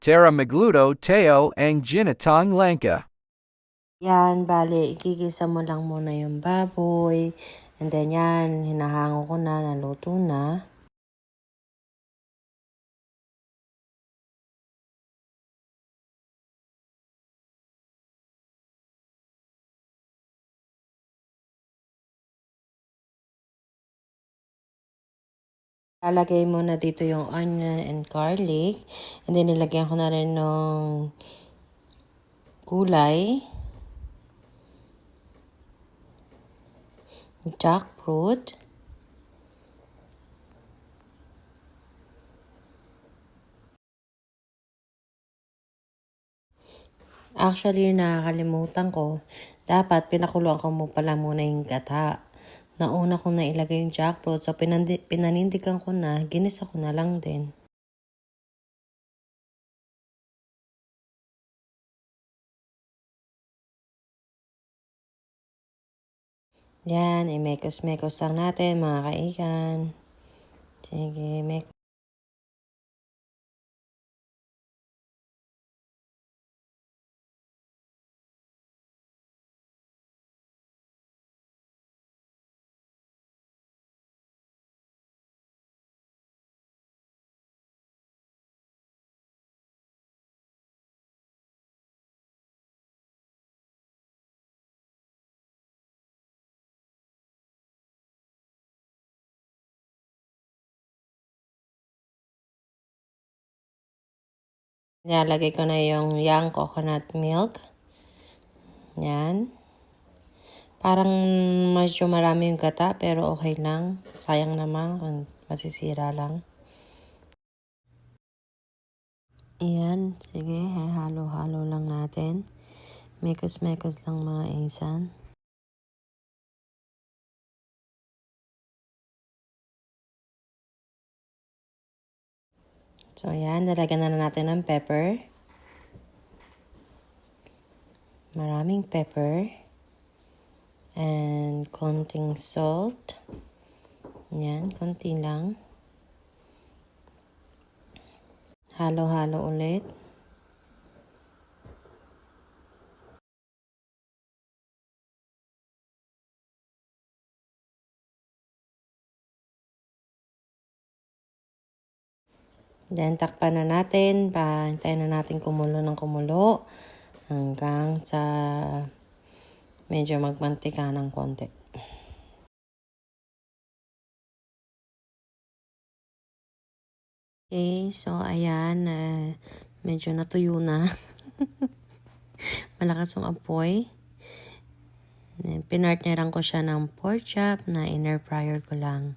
Tara magluto tayo ang ginatang langka. Yan, bale, igigisa mo lang muna yung baboy. And then yan, hinahango ko na, naluto na. Lalagay mo na dito yung onion and garlic. And then nilagyan ko na rin ng gulay. Jackfruit. Actually, nakakalimutan ko. Dapat pinakuluan ko mo pala muna yung gata. Nauna ko na ilagay yung jackfruit. So, pinanindigan ko na. Ginisa ko na lang din. Yan, i-mekos-mekos lang natin mga kaigan. Sige, mekos. Nilalagay ko na yung young coconut milk. Yan. Parang medyo marami yung gata pero okay lang. Sayang naman kung masisira lang. Ayan. Sige, halo-halo lang natin. Mekos-mekos lang mga insan. So, ayan. Nalagyan na natin ng pepper. Maraming pepper. And konting salt. Yan, konti lang. Halo-halo ulit. Then, takpan na natin. Hintayin na natin kumulo ng kumulo. Hanggang sa medyo magmantika ng konti. Okay, so ayan. Medyo natuyo na. Malakas yung apoy. Pinartneran ko siya ng pork chop na inner fryer ko lang.